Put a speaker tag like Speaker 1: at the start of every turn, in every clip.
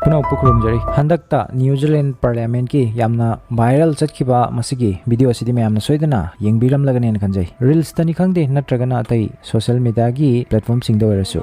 Speaker 1: पुनः पुखरुमजरी हंदक्ता New Zealand parliament की यामना viral चटखिबा मसिगी video असिदि मयामना सोइदना येंगबिरम लगने खंजै रील्स तनी खंगदे नत्रगना अतै सोशल मीडिया की प्लेटफॉर्म सिंगदो वरसु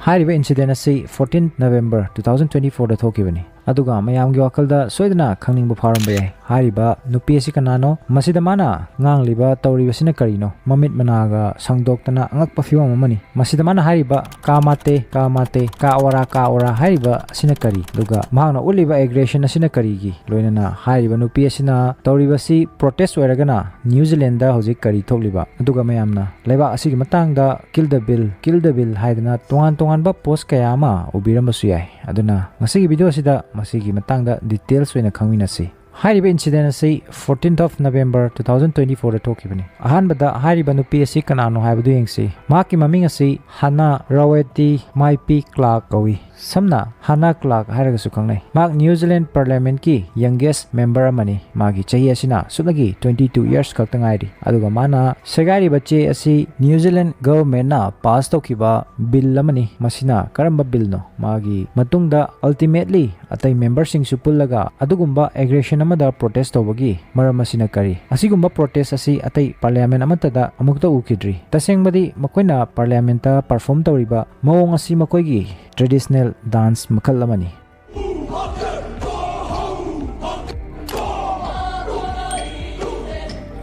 Speaker 1: हारिबा इंसिडेंट असी 14 नवंबर 2024 दा थोकिबनी अदुगा मयामगी वाखलदा सोइदना खंगनिंग फारमबे हारिबा नुपी असि कनानो मसिदा माना ngangliba tawribasina karino mamit managa sangdoktana angakpa fiwam amani masida mana hariba ka ora hariba asina kari duga mahangna uliba aggression asina karigi loinana hariba nupi asina tawribasi protest oiragana New Zealand da hojik kari thokliba aduga mayamna leba asigi matangda kill the bill haidana tongan ba post kaya ama ubiramasu yai aduna ngasigi video asida masigi matangda details oina khangminasi हारिबा incident असी 14th of November 2024 थोकिबनी अहानबदा हारिबा नुपी असि कनानो हाइबदु यंगसी माकी ममिंग असि Hana-Rāwhiti Maipi-Clarke कवी समना Hana-Clarke हाइरगसु खंगनै माक New Zealand parliament की youngest member अमनी मागी चाहि असिना सुनगी 22 years खक्तंगाइरि अदुगा माना सेगारि बच्चे असि न्यूजीलैंड गवर्नमेंट ना पास तोकिबा बिल अमनी मसिना करंबा बिल नो मागी मतुंगदा अल्टीमेटली अतै मेंबर सिंग सु पुल्लगा अदुगुंबा एग्रेशन अमदा प्रोटेस्ट तोबगी मरम असिना करी असिगुंबा प्रोटेस्ट असि अतै पार्लियामेंट अमतदा अमुक्ता उकिद्री तसेंगबदी मकोइना पार्लियामेंट ता परफॉर्म तौरिबा मओंग असि मकोइगी ट्रेडिशनल डांस मखल अमनी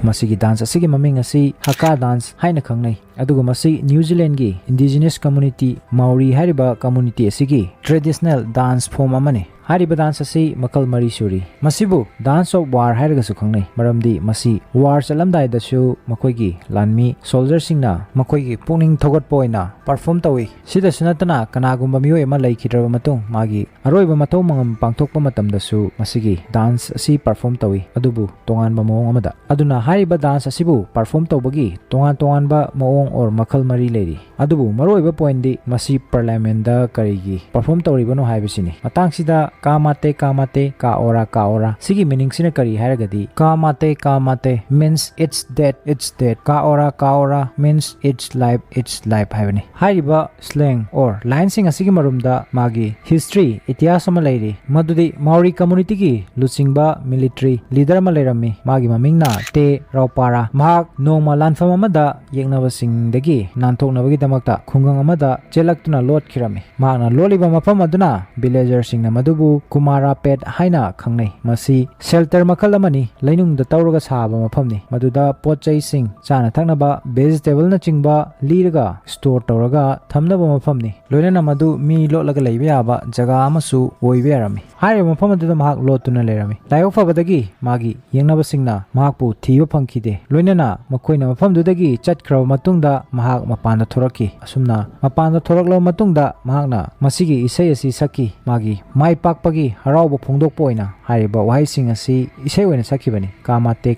Speaker 1: मसिगी डांस असिगी ममिंग असि HAKA डांस हाइना खंगनै अदुगा मसि न्यूजीलैंड की indigenous community Maori हारिबा community असिगी traditional dance form अमनी हारिबा dance असि मखल मरी सुरी मसिबु डांस ऑफ वार हाइरगसु खंगनै मरमदी मसि वार चलमदाय दसु मखोइगी लानमी सोल्जर सिंगना मखोइगी पुनिंग थोगटपो ओइना परफॉर्म तौई सिदा सुनतना कनागुंबा मियोय मा लैखिद्रबा मतुंग मागी अरोइबा मथौ मंगम पांगथोकपा मतमदसु मसिगी डांस असि परफॉर्म तौई अदुबु तोंगानबा मोंग अमदा अदुना हारिबा डांस असिबु परफॉर्म तौबगी तोंगानबा मोंग और मखल मरी लेरी अदुबु मरोइबा पॉइंट दी मसि पार्लियामेंट दा करिगी परफॉर्म तौरिबनो हाइबसिनी मतंगसिदा कामाते का ओरा सिगी मीनिंग सिना करी हारगदी कामाते means it's dead का ओरा means it's life हाइबनी हाइबा स्लैंग और लाइन सिंग असिगी मरुमदा मागी हिस्ट्री इतिहास अमा लैरी मदुदी माओरी कम्युनिटी की लुचिंगबा मिलिटरी लीडर अमा लैरमी मागी ममिंगना ते रावपारा महाक नोंगमा लानफम अमदा येंगनबसिंगदगी नानथोकनबगी दमकता खुंगंग अमदा चेलक्तुना लोटखिरमी मागना लोलिबा मफम अदुना विलेजर सिंगना मदुबु कुमारा पेट हाइना खंगनै मसी शेल्टर मखल अमनी लैनुंगदा तौरगा साबा मफमनी मदुदा पोचै सिंग चाना थक्नबा वेजिटेबल न चिंगबा लीरगा स्टोर तौरगा थमनबा मफमनी लोइनना मदु मी लोटलगा लैबा याबा जगा अमसु ओइबे यारमी हाइबा मफम अदुदा महाक लोटुना लेरमी लाइओ फबदगी मागी येंगनबा सिंगना महाकपु थीबा फंखिदे लोइनना मखोइना मफमदुदगी चटख्रब मतुंगदा महाक मपानदा थोरकी असुमना मपानदा थोरकलो मतुंगदा महाकना मसिगी इसै असि सकी मागी माइ पाकपगी हराउब फोंदोकपो ओइना हारिबा वाइसिंग असि इसै ओइना सखिबनी कामाते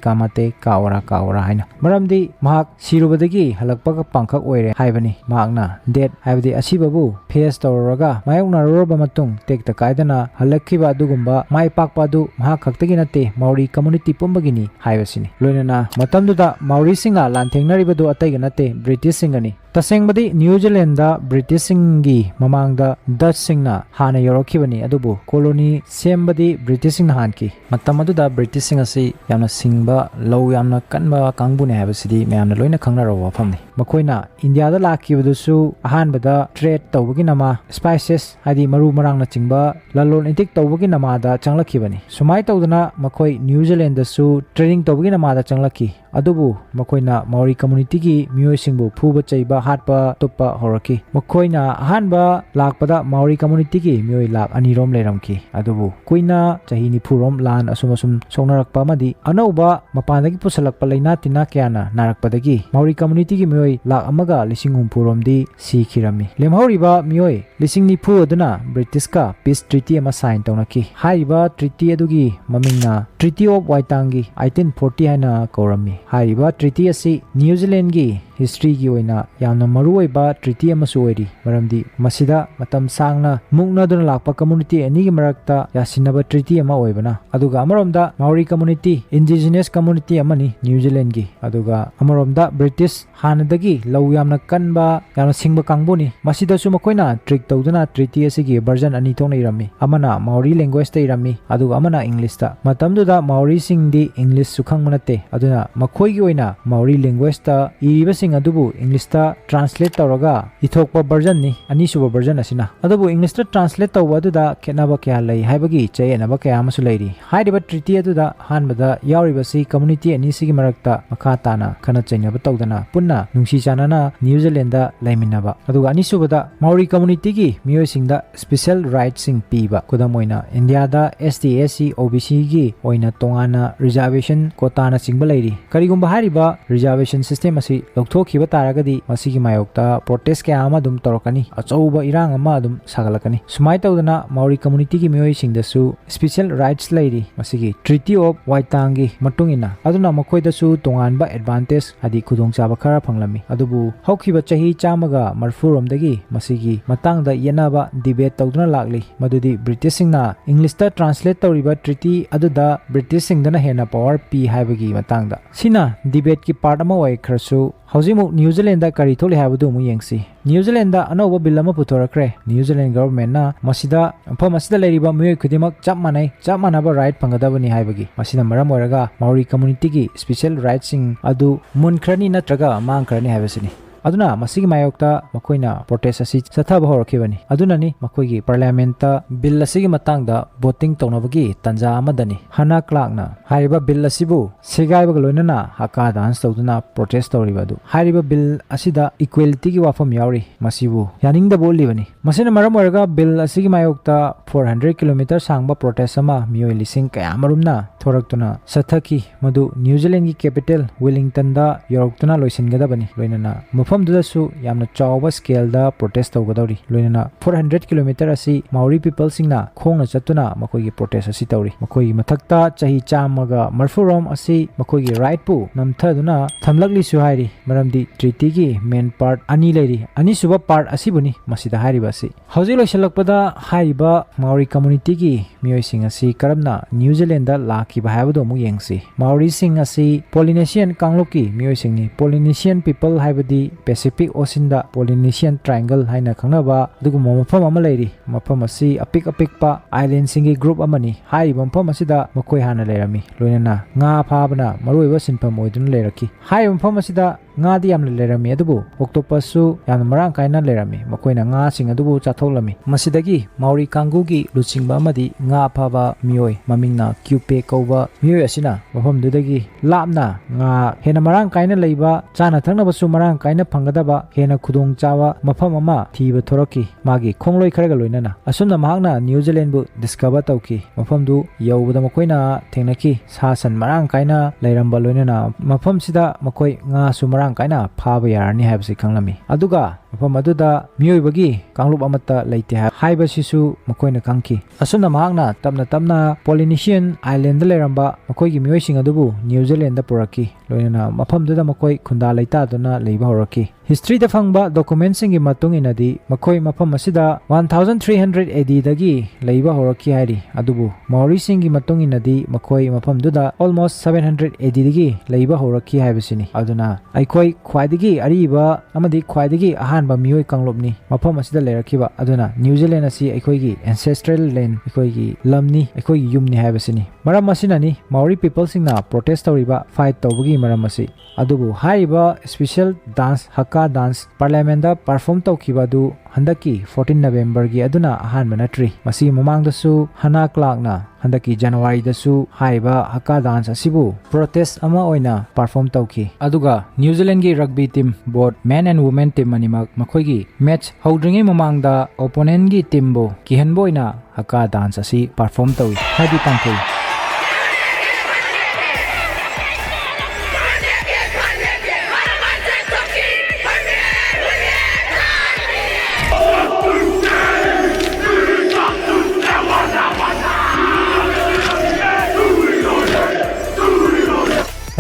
Speaker 1: का ओरा हाइना मरमदी महाक सिरुबदगी हलकपगा पांखक ओइरे हाइबनी महाकना डेट हाइबदी असिबबु फेस तौरगा मायोंगना रोरबा मतुंग टेकता कायदना हलखिबा अदुगुंबा माइ पाकपादु महाक खक्तगी नते माओरी कम्युनिटी पुंबगिनी हाइबसिनी लोइनना मतमदुदा माओरी सिंगा लानथेंगनरिबदु अतैगा नते ब्रिटिश सिंगनी तसेंगबदी न्यूजीलैंड दा ब्रिटिश सिंगी ममांगदा डच सिंगना हाना योरखिबनी अदुबु कोलोनी सेमबदी ब्रिटिश सिंगना हानकी मतमदुदा ब्रिटिश सिंग असि यामना सिंगबा लौ यामना कनबा कांगबुने हाबसिदी मयामना लोइना खंगनारो वफमनी मखोइना इंडिया दा लाखिबदुसु अहानबदा ट्रेड तौबगी नमा स्पाइसेस हादि मरु मरांगना चिंगबा ललोन इंटिक तौबगी नमादा चंगलखिबनी सुमाइ तौदना मखोइ न्यूजीलैंड दसु trading तौबगी नमादा चंगलखि adubu makoina Maori community gi mioi singbu phuba cheiba hatpa topa horaki makoina ahanba lakpada Maori community gi mioi lak anirom leramki adubu kuina chahi nipurom lan asum songnarakpa madi anauba mapandagi pusalakpa leina tina kyana narakpadagi Maori community gi mioi lak amaga lising humpurom di sikhirami lemhoriba mioi lising nipu aduna British ka peace treaty ama sign taunaki haiba treaty adugi mamingna Treaty of Waitangi 1840 haina korami haiba treaty asi New Zealand gi history gi oina yamna maruoiba treaty ama suori maramdi masida matam sangna mukna dun lakpa community ani gi marakta yasinaba treaty ama oibana aduga amaromda Maori community indigenous community amani New Zealand gi aduga amaromda British hanadagi law yamna kanba yamna singba kangbuni masida su makoina trick tawduna treaty asi gi version ani thongna irami amana Maori language ta irami aduga amana English ta matamduda Maori singdi English su khangmanate aduna makhoi gi oina Maori language ta iriba adubu English ta translate tawraga ithokpa version ni ani suba version asina adubu English ta translate tawwa aduda khenaba kya lei haibagi chayenaba kya amasu leiri haidiba treaty aduda hanbada yauriba si community ani sigi marakta makha tana khana chainaba tawdana punna nungsi chanana New Zealand da laiminaba aduga ani subada Maori community gi mioi singda special rights sing piba kudamoina India da ST SC OBC gi oina tongana reservation quota na singba leiri karigumba hariba reservation system asi lokthokhiba taragadi masigi mayokta protest kya ama dum torokani achouba irang ama dum sagalakani sumai tawdana Maori community gi mioi singdasu special rights leiri masigi Treaty of Waitangi matungina aduna makoida su tonganba advantage adi khudong chaba khara phanglami adubu hokhiba chahi chamaga marfuromdagi masigi matangda yenaba debate tawduna lakli madudi British singna English ta translate tawriba treaty aduda British singdana hena power pi haibagi matangda sina debate ki part ama wai kharsu Haujimu New Zealand da kari tholi habadu mu yengsi New Zealand da anoba bill ama puthorakre New Zealand government na masida masida leiriba muyoi khudimak chap manaba right phangadabani haibagi masina maram oiraga Maori community gi special rights sing adu munkrani natraga mangkrani haibasini aduna masigi mayokta makoina protest asi sathaba horakibani adunani makoigi parliament ta bill asigi matangda voting tonabagi tanja amadani Hana-Clarke na hariba bill asibu segaiba loinana HAKA dance tawduna protest tawribadu hariba bill asida equality gi wafam yauri masibu yaningda bolibani masina maram oraga bill asigi mayokta 400 km sangba protest ama mioi lising kaya marumna thoraktuna sathaki madu New Zealand gi capital Wellington da yoroktuna loisingadabani loinana mafamdudasu yamna chawba scale da protest tawgadawri loinana 400 km asi Maori people singna khongna chatuna makoigi protest asi tawri makoigi mathakta chahi chamaga marfurom asi makoigi right pu namthaduna thamlakli su hairi maramdi treaty gi main part ani leiri ani suba part asibuni masida hairi basi hauji loisalakpada haiba Maori community gi mioi sing asi karamna New Zealand da lakiba haibado mu yengsi Maori sing asi Polynesian kangloki mioi singni Polynesian people haibadi Pacific Ocean da Polynesian Triangle haina khangnaba duguma mafam ama leiri mafam asi apik pa island singi group amani haiba mafam asida makoi hana leirami loinana nga phabana maroiba sinpham oidun leiraki haiba mafam asida nga di yamle leirami adubu octopus su yamna marang kaina leirami makoina nga sing adubu chatholami masidagi Maori kangugi luchingba amadi nga phaba mioi mamingna QP kauba mioi asina mafam dudagi lapna nga hena marang kaina leiba chana thangna basu marang kaina phangadaba hena khudong chawa mafam ama thiba thoraki magi khongloi kharaga loinana asumna mahakna New Zealand bu discover tawki mafam du yawbada makoina thengnaki sasan marang kaina leiramba loinana mafam sida makoi nga su marang kaina phaba yarani haibasi khanglami aduga mafam aduda miyoibagi kanglup amata leite haiba sisu makoina kangki asumna mahakna tamna Polynesian island leiramba makoigi miyoising adubu New Zealand da puraki loinana mafam duda makoi khunda leita duna leiba horaki history da fangba documents singi matung inadi makoi mafam asida 1300 AD dagi leiba horaki hairi adubu Maori singi matung inadi makoi mafam duda almost 700 AD dagi leiba horaki haibasini aduna aikoi khwaidagi ariba amadi khwaidagi ahanba mioi kanglopni mafam asida leirakiba aduna New Zealand asi aikoi gi ancestral land aikoi gi lamni aikoi gi yumni haibasini maram asinani Maori people singna protest tawriba fight tawbagi maram asi adubu hariba special dance haka dance parliament da perform tawkiba du handaki 14 November gi aduna ahan manatri masi mamang dasu Hana-Clarke na handaki January dasu hariba haka dance asibu protest ama oina perform tawki aduga New Zealand gi rugby team both men and women team manimak makhoi gi match howdringi mamang da opponent gi team bo kihanbo ina haka dance asi perform tawi hadi pangkoi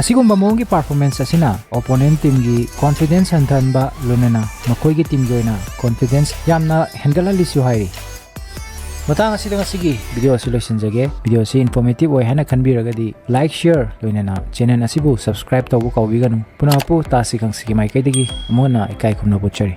Speaker 1: Asigumba mongi performance asina opponent team gi confidence hantanba lunena makoi gi team joina confidence yamna hendala lisu hairi matang asida ngasigi video solution jage video si informative oi hana khanbiragadi like share loinena channel asibu subscribe tawu kawbiganu punapu Tasi Khangsi Maikai degi amona ikai khumna bochari